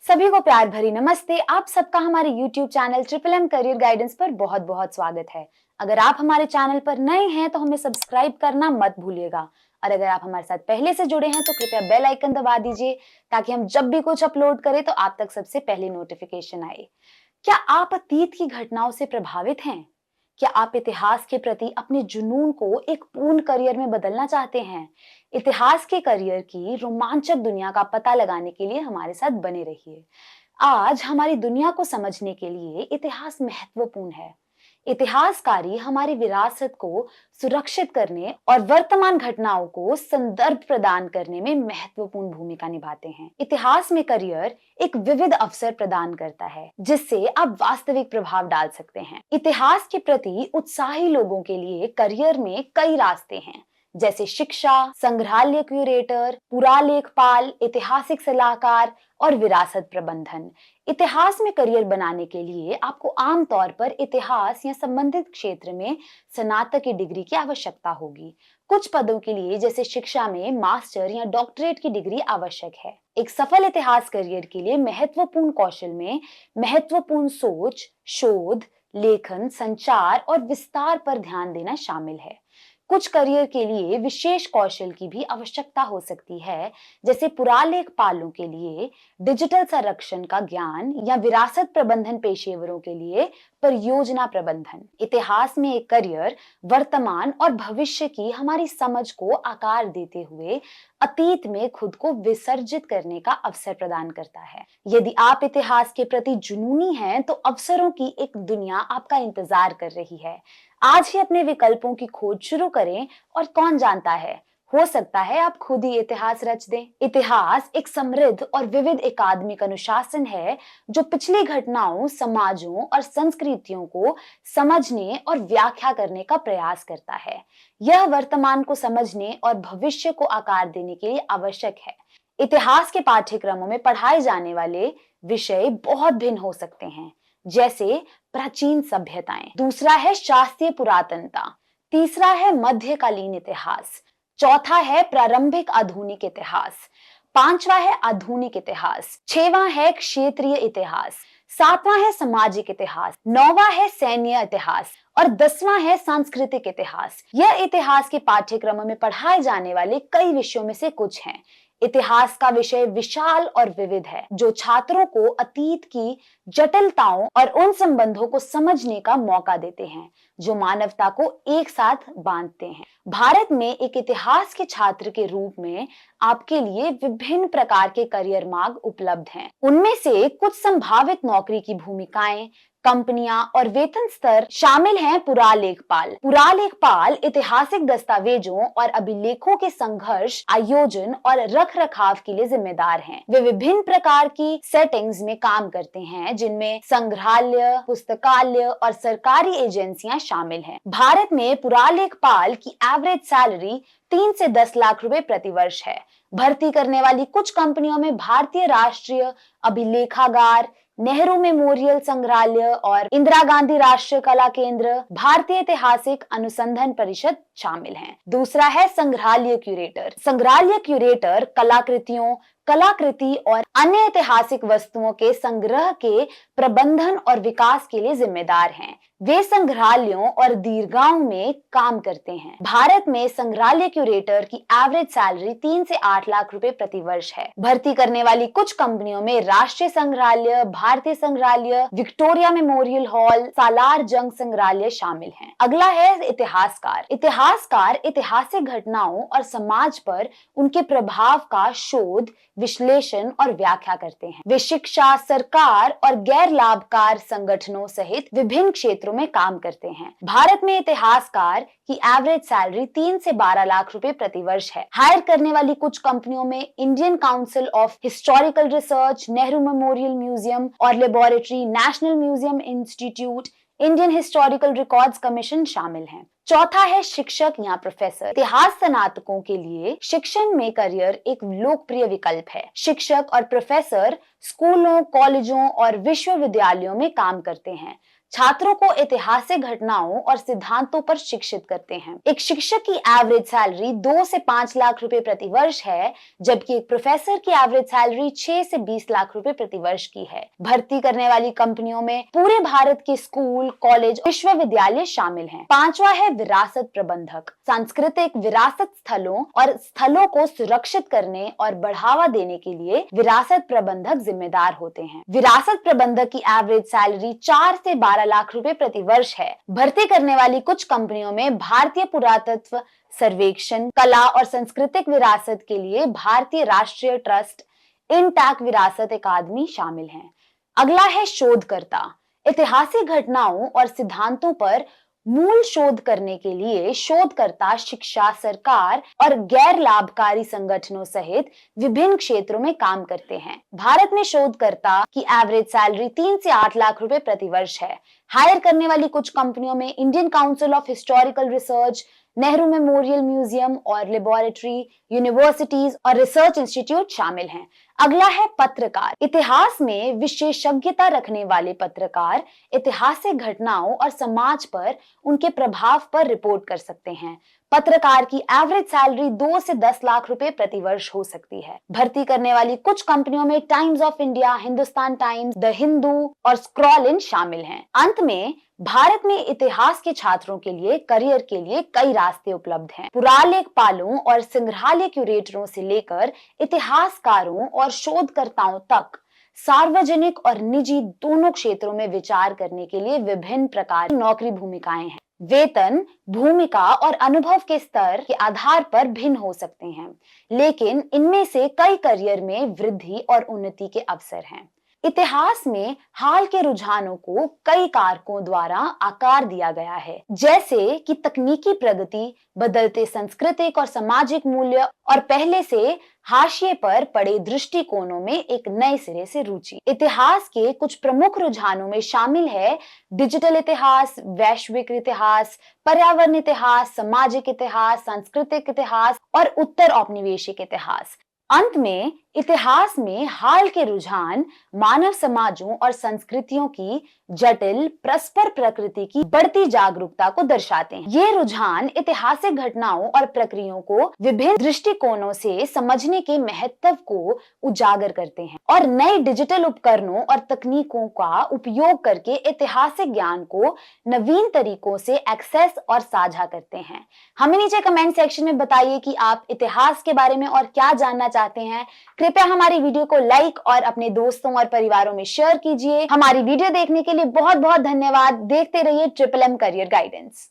सभी को प्यार भरी नमस्ते। आप सबका हमारे YouTube channel triple M career guidance पर बहुत बहुत स्वागत है। अगर आप हमारे चैनल पर नए हैं तो हमें सब्सक्राइब करना मत भूलिएगा, और अगर आप हमारे साथ पहले से जुड़े हैं तो कृपया बेल आइकन दबा दीजिए ताकि हम जब भी कुछ अपलोड करें तो आप तक सबसे पहले नोटिफिकेशन आए। क्या आप अतीत की घटनाओं से प्रभावित हैं? क्या आप इतिहास के प्रति अपने जुनून को एक पूर्ण करियर में बदलना चाहते हैं? इतिहास के करियर की रोमांचक दुनिया का पता लगाने के लिए हमारे साथ बने रहिए। आज हमारी दुनिया को समझने के लिए इतिहास महत्वपूर्ण है। इतिहासकारी हमारी विरासत को सुरक्षित करने और वर्तमान घटनाओं को संदर्भ प्रदान करने में महत्वपूर्ण भूमिका निभाते हैं। इतिहास में करियर एक विविध अवसर प्रदान करता है जिससे आप वास्तविक प्रभाव डाल सकते हैं। इतिहास के प्रति उत्साही लोगों के लिए करियर में कई रास्ते हैं, जैसे शिक्षा, संग्रहालय क्यूरेटर, पुरालेखपाल, ऐतिहासिक सलाहकार और विरासत प्रबंधन। इतिहास में करियर बनाने के लिए आपको आमतौर पर इतिहास या संबंधित क्षेत्र में स्नातक की डिग्री की आवश्यकता होगी। कुछ पदों के लिए जैसे शिक्षा में मास्टर या डॉक्टरेट की डिग्री आवश्यक है। एक सफल इतिहास करियर के लिए महत्वपूर्ण कौशल में महत्वपूर्ण सोच, शोध, लेखन, संचार और विस्तार पर ध्यान देना शामिल है। कुछ करियर के लिए विशेष कौशल की भी आवश्यकता हो सकती है, जैसे पुरालेखपालों के लिए डिजिटल संरक्षण का ज्ञान या विरासत प्रबंधन पेशेवरों के लिए परियोजना प्रबंधन। इतिहास में एक करियर वर्तमान और भविष्य की हमारी समझ को आकार देते हुए अतीत में खुद को विसर्जित करने का अवसर प्रदान करता है। यदि आप इतिहास के प्रति जुनूनी हैं तो अवसरों की एक दुनिया आपका इंतजार कर रही है। आज ही अपने विकल्पों की खोज शुरू करें और कौन जानता है, हो सकता है आप खुद ही इतिहास रच दें। इतिहास एक समृद्ध और विविध एकाडमिक अनुशासन है जो पिछली घटनाओं, समाजों और संस्कृतियों को समझने और व्याख्या करने का प्रयास करता है। यह वर्तमान को समझने और भविष्य को आकार देने के लिए आवश्यक है। इतिहास के पाठ्यक्रमों में पढ़ाए जाने वाले विषय बहुत भिन्न हो सकते हैं, जैसे प्राचीन सभ्यताएं, दूसरा है शास्त्रीय पुरातनता, तीसरा है मध्यकालीन इतिहास, चौथा है प्रारंभिक आधुनिक इतिहास, पांचवा है आधुनिक इतिहास, छठवां है क्षेत्रीय इतिहास, सातवां है सामाजिक इतिहास, नौवां है सैन्य इतिहास और 10वां है सांस्कृतिक इतिहास। यह इतिहास के पाठ्यक्रमों में पढ़ाए जाने वाले कई विषयों में से कुछ हैं। इतिहास का विषय विशाल और विविध है जो छात्रों को अतीत की जटिलताओं और उन संबंधों को समझने का मौका देते हैं जो मानवता को एक साथ बांधते हैं। भारत में एक इतिहास के छात्र के रूप में आपके लिए विभिन्न प्रकार के करियर मार्ग उपलब्ध हैं। उनमें से कुछ संभावित नौकरी की भूमिकाएं, कंपनियां और वेतन स्तर शामिल हैं। पुरालेखपाल ऐतिहासिक दस्तावेजों और अभिलेखों के संघर्ष, आयोजन और रख रखाव के लिए जिम्मेदार हैं। वे विभिन्न प्रकार की सेटिंग्स में काम करते हैं जिनमें संग्रहालय, पुस्तकालय और सरकारी एजेंसियां शामिल हैं। भारत में पुरालेखपाल की एवरेज सैलरी 3 से 10 लाख रुपए प्रति वर्ष है। भर्ती करने वाली कुछ कंपनियों में भारतीय राष्ट्रीय अभिलेखागार, नेहरू मेमोरियल संग्रहालय और इंदिरा गांधी राष्ट्रीय कला केंद्र, भारतीय ऐतिहासिक अनुसंधान परिषद शामिल हैं। दूसरा है संग्रहालय क्यूरेटर। संग्रहालय क्यूरेटर कलाकृतियों, कलाकृति और अन्य ऐतिहासिक वस्तुओं के संग्रह के प्रबंधन और विकास के लिए जिम्मेदार हैं। वे संग्रहालयों और दीर्घाओं में काम करते हैं। भारत में संग्रहालय क्यूरेटर की एवरेज सैलरी 3 से 8 लाख रुपए प्रति वर्ष है। भर्ती करने वाली कुछ कंपनियों में राष्ट्रीय संग्रहालय, भारतीय संग्रहालय, विक्टोरिया मेमोरियल हॉल, सालार जंग संग्रहालय शामिल हैं। अगला है इतिहासकार। इतिहासकार ऐतिहासिक घटनाओं और समाज पर उनके प्रभाव का शोध, विश्लेषण और व्याख्या करते हैं। वे शिक्षा, सरकार और गैर लाभकार संगठनों सहित विभिन्न क्षेत्रों में काम करते हैं। भारत में इतिहासकार की एवरेज सैलरी 3 से 12 लाख रुपए प्रति वर्ष है। हायर करने वाली कुछ कंपनियों में Indian Council of Historical Research, Nehru Memorial Museum और laboratory, National Museum Institute, Indian Historical Records Commission शामिल हैं। चौथा है शिक्षक या प्रोफेसर। इतिहास स्नातकों के लिए शिक्षण में करियर एक लोकप्रिय विकल्प है। शिक्षक और प्रोफेसर स्कूलों, कॉलेजों और विश्वविद्यालयों में काम करते हैं। छात्रों को ऐतिहासिक घटनाओं और सिद्धांतों पर शिक्षित करते हैं। एक शिक्षक की एवरेज सैलरी 2 से 5 लाख रुपए प्रति वर्ष है, जबकि एक प्रोफेसर की एवरेज सैलरी 6 से 20 लाख रुपए प्रति वर्ष की है। भर्ती करने वाली कंपनियों में पूरे भारत के स्कूल, कॉलेज, विश्वविद्यालय शामिल हैं। पांचवा है विरासत प्रबंधक। सांस्कृतिक विरासत स्थलों को सुरक्षित करने और बढ़ावा देने के लिए विरासत प्रबंधक जिम्मेदार होते हैं। विरासत प्रबंधक की एवरेज सैलरी 4 से 12 लाख रुपए प्रति वर्ष है। भर्ती करने वाली कुछ कंपनियों में भारतीय पुरातत्व सर्वेक्षण, कला और सांस्कृतिक विरासत के लिए भारतीय राष्ट्रीय ट्रस्ट, इंटैक विरासत अकादमी शामिल हैं। अगला है शोधकर्ता। ऐतिहासिक घटनाओं और सिद्धांतों पर मूल शोध करने के लिए शोधकर्ता शिक्षा, सरकार और गैर लाभकारी संगठनों सहित विभिन्न क्षेत्रों में काम करते हैं। भारत में शोधकर्ता की एवरेज सैलरी 3 से 8 लाख रुपए प्रति वर्ष है। हायर करने वाली कुछ कंपनियों में Indian Council of Historical Research, Nehru Memorial Museum और लेबोरेटरी, यूनिवर्सिटीज और रिसर्च इंस्टीट्यूट शामिल हैं। अगला है पत्रकार। इतिहास में विशेषज्ञता रखने वाले पत्रकार ऐतिहासिक घटनाओं और समाज पर उनके प्रभाव पर रिपोर्ट कर सकते हैं। पत्रकार की एवरेज सैलरी 2 से 10 लाख रुपए प्रति वर्ष हो सकती है। भर्ती करने वाली कुछ कंपनियों में times of India, Hindustan times, the Hindu और स्क्रॉल इन शामिल हैं। अंत में भारत में इतिहास के छात्रों के लिए करियर के लिए कई रास्ते उपलब्ध हैं। पुरालेखपालों और संग्रहालय क्यूरेटरों से लेकर इतिहासकारों और शोधकर्ताओं तक सार्वजनिक और निजी दोनों क्षेत्रों में विचार करने के लिए विभिन्न प्रकार की नौकरी भूमिकाएं हैं। वेतन, भूमिका और अनुभव के स्तर के आधार पर भिन्न हो सकते हैं, लेकिन इनमें से कई करियर में वृद्धि और उन्नति के अवसर हैं। इतिहास में हाल के रुझानों को कई कारकों द्वारा आकार दिया गया है, जैसे कि तकनीकी प्रगति, बदलते सांस्कृतिक और सामाजिक मूल्य और पहले से हाशिए पर पड़े दृष्टिकोणों में एक नए सिरे से रुचि। इतिहास के कुछ प्रमुख रुझानों में शामिल है डिजिटल इतिहास, वैश्विक इतिहास, पर्यावरण इतिहास, सामाजिक इतिहास, सांस्कृतिक इतिहास और उत्तर औपनिवेशिक इतिहास। अंत में इतिहास में हाल के रुझान मानव समाजों और संस्कृतियों की जटिल परस्पर प्रकृति की बढ़ती जागरूकता को दर्शाते हैं। ये रुझान ऐतिहासिक घटनाओं और प्रक्रियाओं को विभिन्न दृष्टिकोणों से समझने के महत्व को उजागर करते हैं और नए डिजिटल उपकरणों और तकनीकों का उपयोग करके ऐतिहासिक ज्ञान को नवीन तरीकों से एक्सेस और साझा करते हैं। हमें नीचे कमेंट सेक्शन में बताइए कि आप इतिहास के बारे में और क्या जानना चाहते हैं। कृपया हमारी वीडियो को लाइक और अपने दोस्तों और परिवारों में शेयर कीजिए। हमारी वीडियो देखने के लिए बहुत बहुत धन्यवाद। देखते रहिए ट्रिपल एम करियर गाइडेंस।